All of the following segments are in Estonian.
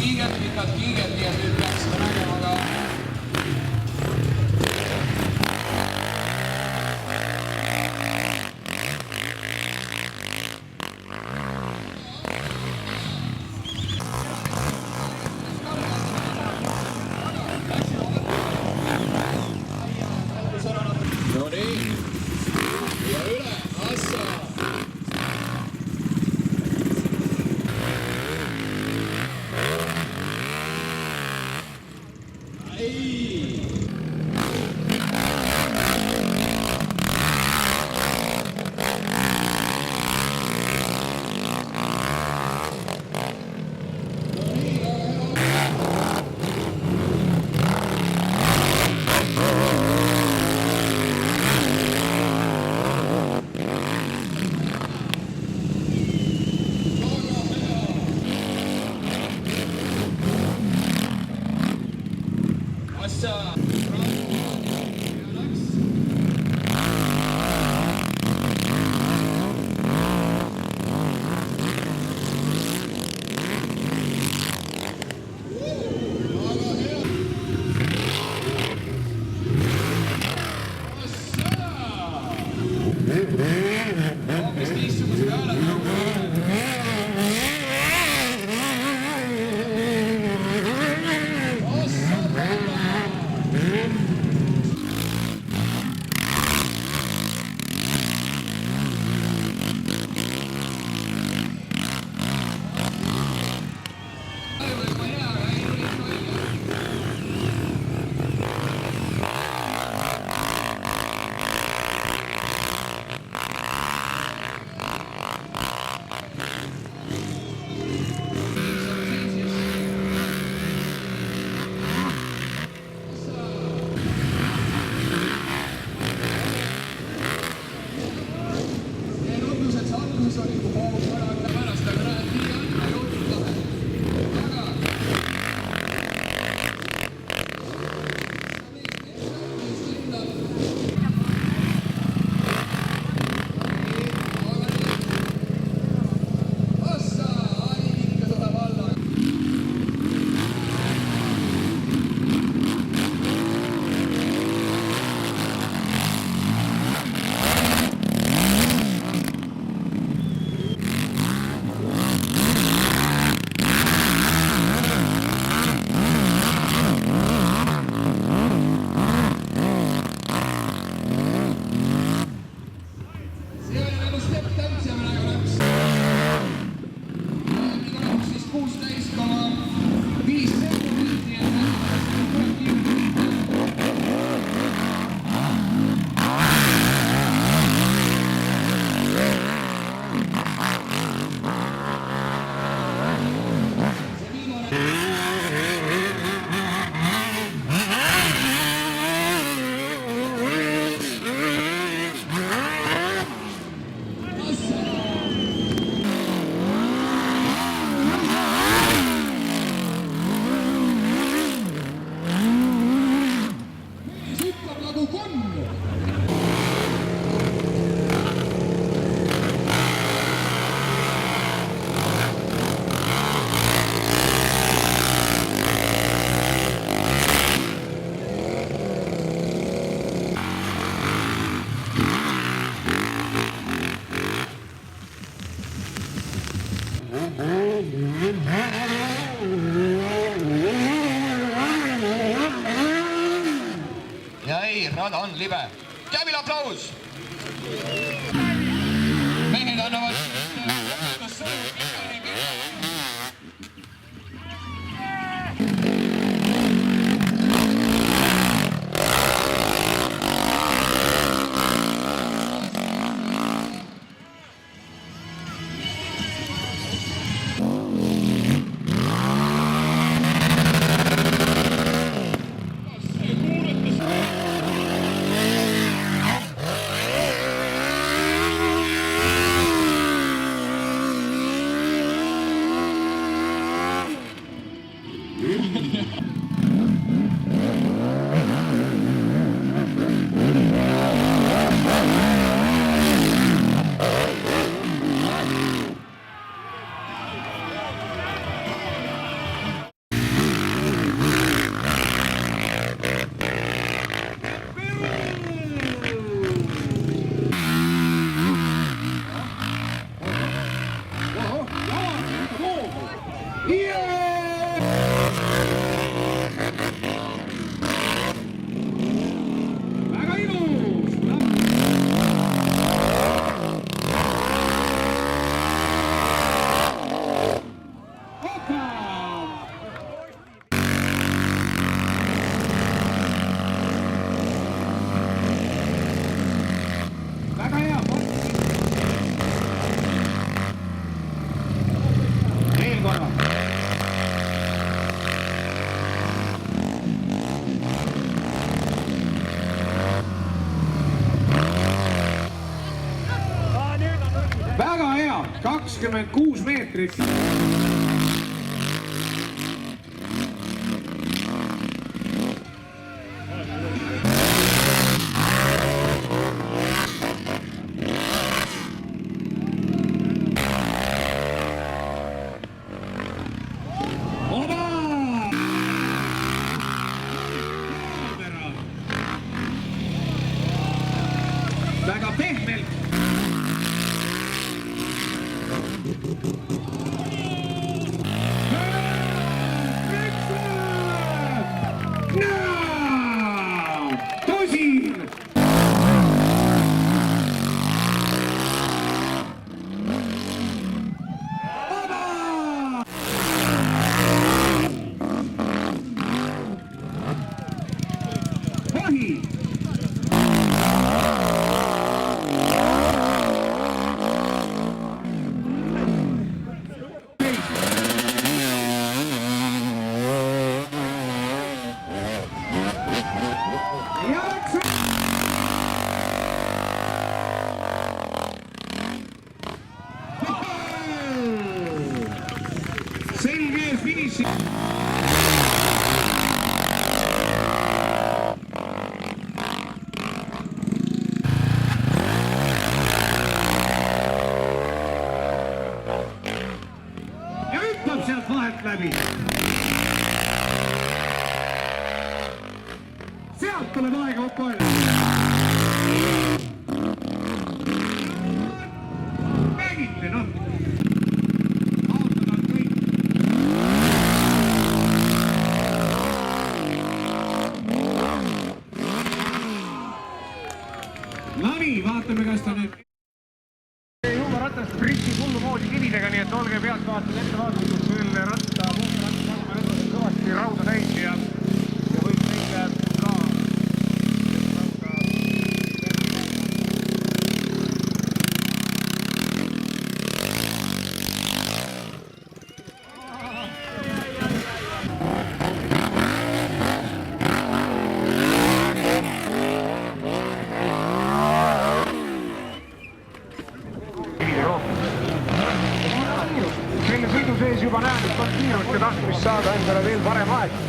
kiigeti ja nüüd peaksime nägema ka no nii ja üle assa. Ja ei, rada on libe. Käbil aplaus! Mehed annavad 26 meetrit. Väga pehmelt. Tosin! Vahi! Selge finiš. Ja hüppab sealt vahelt läbi. Sealt tuleb aega kokku aega. Räägite, noh. Nonii, vaatame, kas ta nüüd... Juumaratast pritsib hullumoodi kividega, nii et olge pealtvaatajad ettevaatlikud, küll ratta, muusratta, kõvasti rauda täis ja võib teile ka... Selle sõidu sees juba näen, et on kiirust ja tahtmist saada endale veel parem aeg.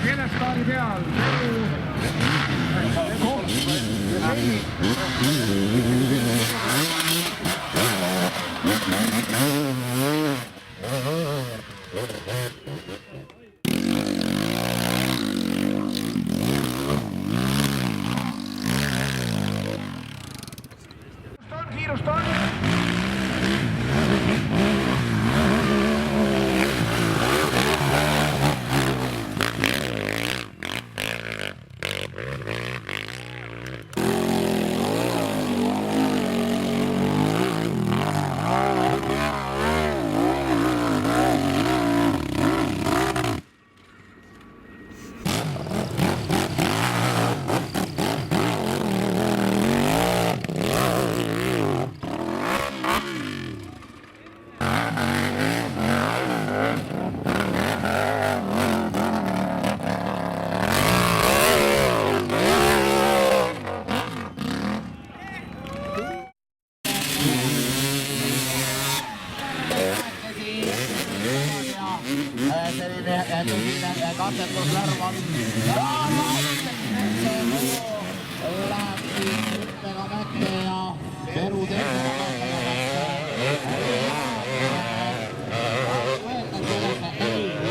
Piedestaali peal. Kiirust on. selline tõsine katsetuslärm on. See muu läheb siin ühtega kätte ja Peru teisega kätte.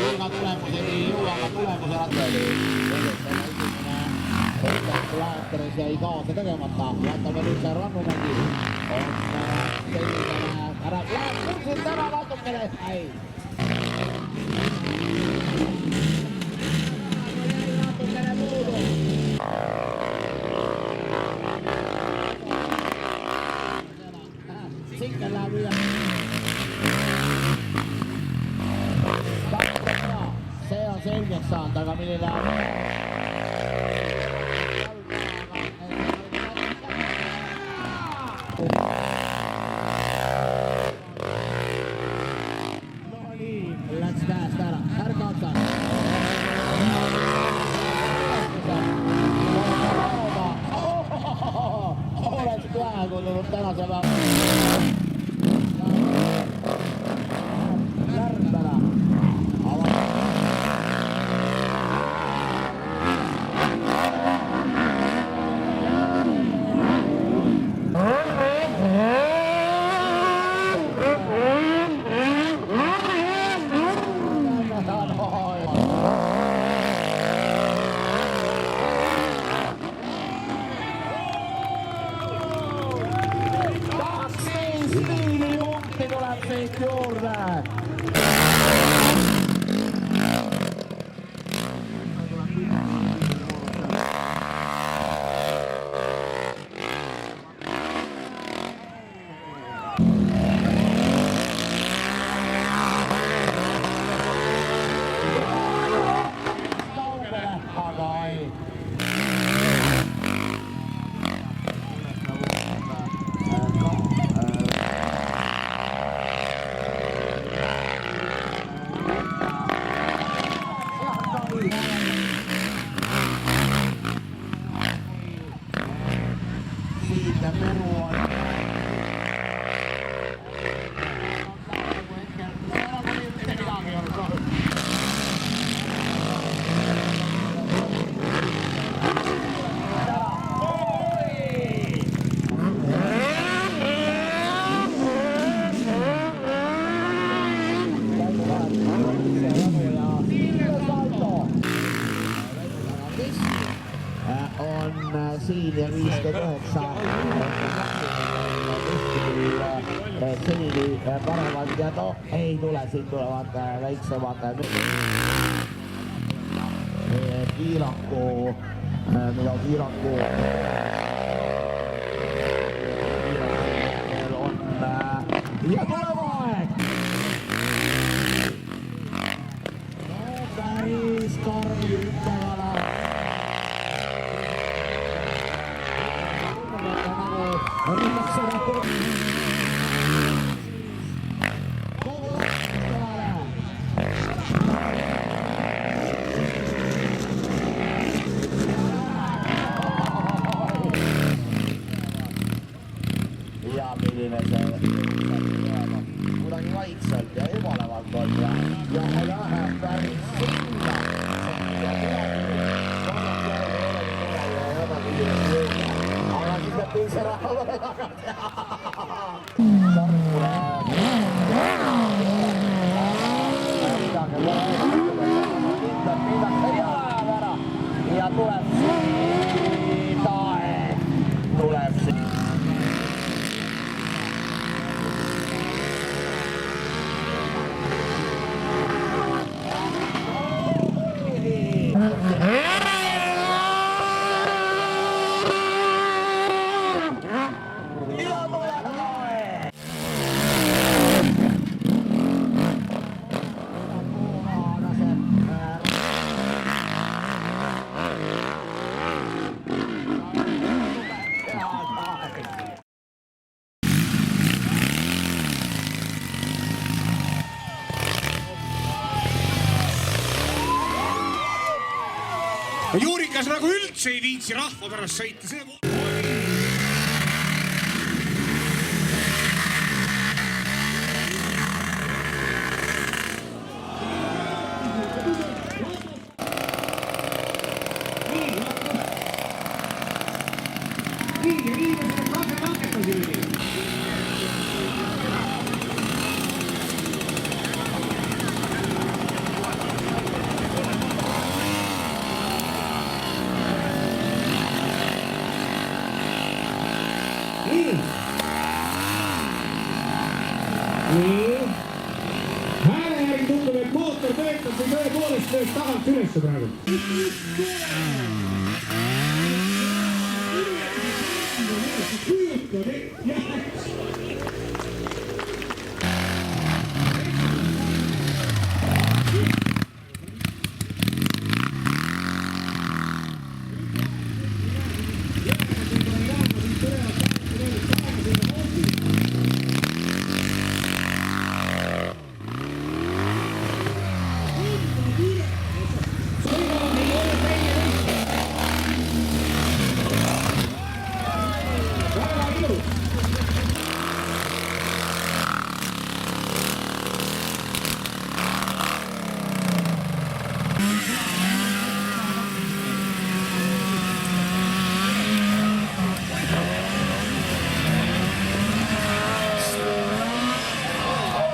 Ilma tulemuseni ei jõua, aga tulemuse rattali. Lahteris jäi kaasa tegemata. Vaatame nüüd see Rannumägi. On selline ära. Läheb kursilt ära natukene. Ei. Natukene puudu. Sinkel läheb üle. See on selgeks saanud, aga milline on? No nii, läks käest ära, ärge otsas. Oleks peaaegu tulnud tänase päeva. Lärdana. Stiilipunkti tuleb siit juurde. Kaugele, aga ei. Siitä Peru on. On siin ja 59 Siili parevad ja no ei tule, siin tulevad väiksemad Kiiraku, mida Kiiraku on ja tuleb aeg! Päris karm ühtevana. Ja milline see kuidagi vaikselt ja ebalevalt on ja läheb päris sinna. Aga siis peab teise rahva tagasi. Ja tuleb siit aeg. Tuleb siit. Juurikas nagu üldse ei viitsi rahva pärast sõita, see nii. Hääle järgi tundub, et mootor töötab või tõepoolest lööb tagant ülesse praegu.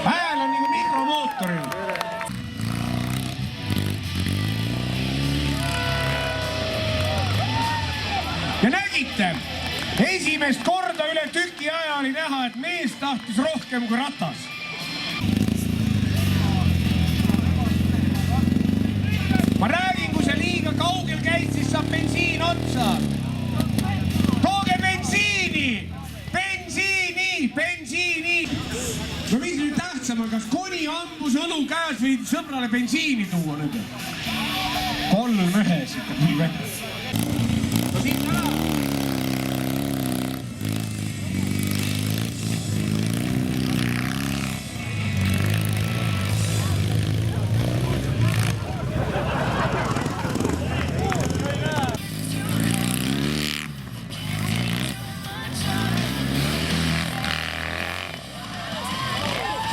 Hääl on nagu mikromootoril. Ja nägite, esimest korda üle tüki aja oli näha, et mees tahtis rohkem kui ratas. Ma räägin, kui sa liiga kaugel käid, siis saab bensiin otsa. Tooge bensiini! Bensiini! Bensiini! No mis nüüd tähtsam on, kas koni ambus õlu käes või sõbrale bensiini tuua nüüd? Kolm ühes ikka nii vähe. No siit ära!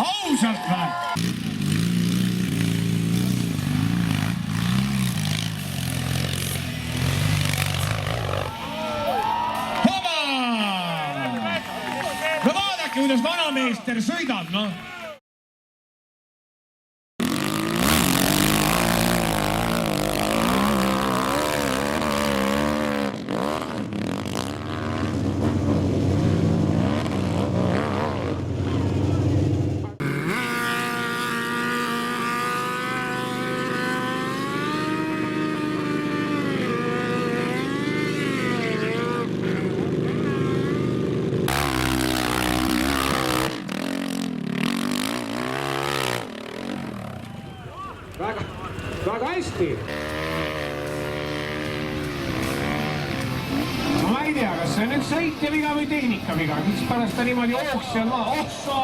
Ausalt või? Hoba! No vaadake, kuidas vanameister sõidab, noh. Väga hästi. Ma ei tea, kas see on nüüd sõitja viga või tehnika viga. Miks pärast ta niimoodi ooks seal maa? Ossa!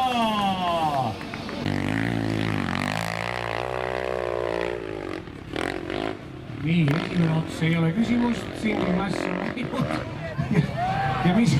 Nii, esimene ots ei ole küsimust. Siin on klass. Ja mis?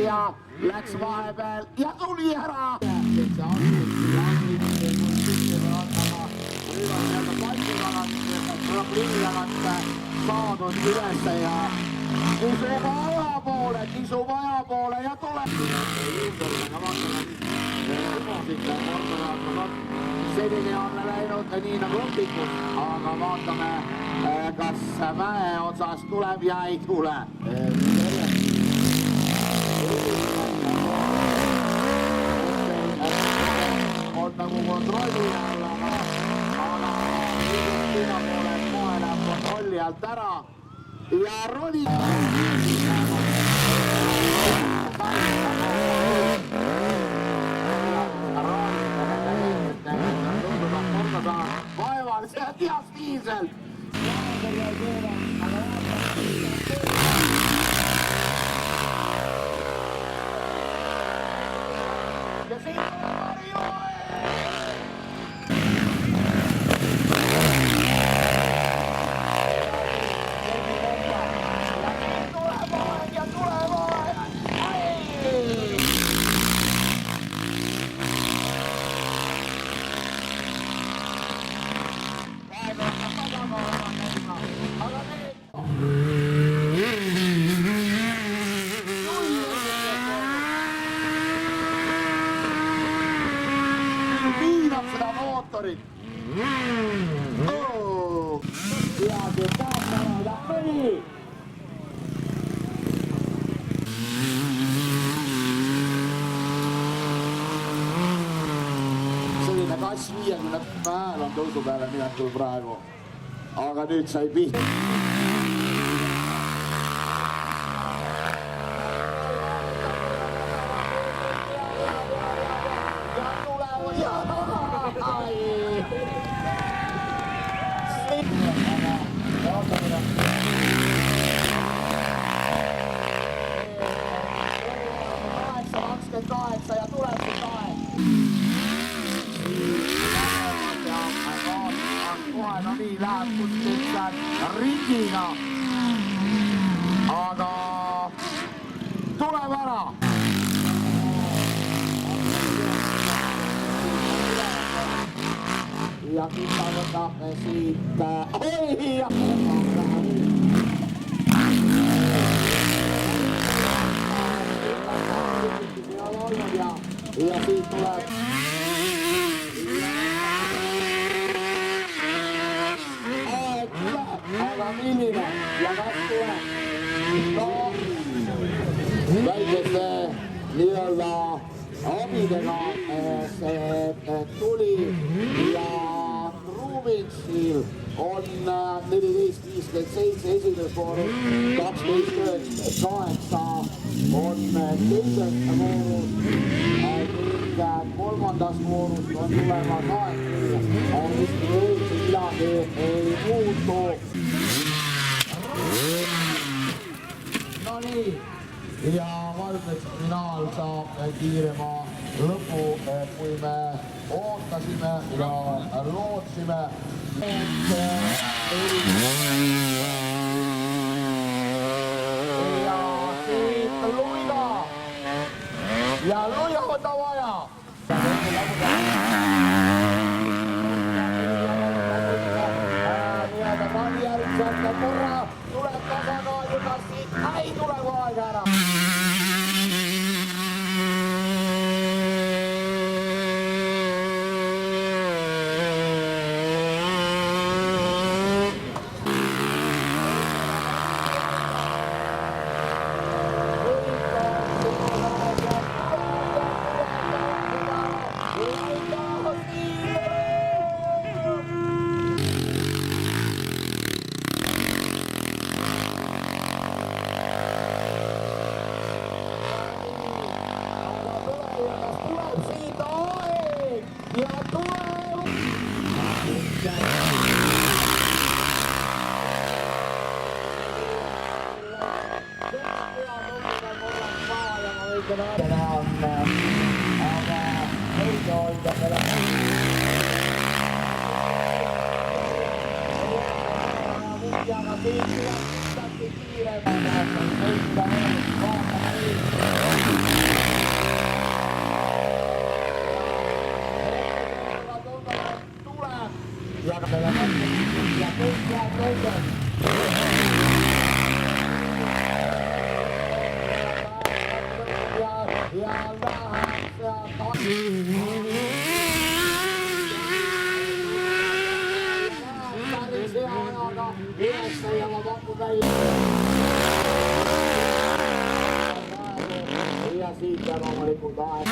Ja läks vahepeal ja tuli ära. Saadud üles ja kisub ajapoole ja tuleb. Selline on läinud nii nagu õpikus, aga vaatame, kas mäe otsas tuleb ja ei tule. On nagu kontrolli all, aga sinna poole kohe läheb kontrolli alt ära ja roli. Vaevaliselt ja stiilselt. Ja siin on Marju! Piinab seda mootorit. Ja see taas ära ja põhi. Selline kass 50 hääl on tõusu peale minekul praegu. Aga nüüd sai pihta. Ja tuleb see taeg. Kohe no nii läheb kuskilt ringiga. Aga tuleb ära. Ja kita võtab siit. Oi! Ja siit tuleb aeg tuleb, aga milline ja kas tuleb no väikeste nii-öelda abidega see tuli ja Rubinsil on 14.57 esimesvoorus, 12.98 on teises voorus ning kolmandas voorus on tulemas aeg, on vist midagi ei muutu. No nii, ja valmeks finaal saab kiirema lõpu, kui me ootasime ja lootsime, et ja siit Luiga ja Luiga võtab aja. Järgselt korra tuleb tasakaal juba siit, ei tule kohe aega ära. Ja siitä loomulikult aeg.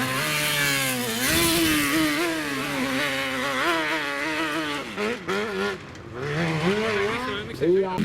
Ja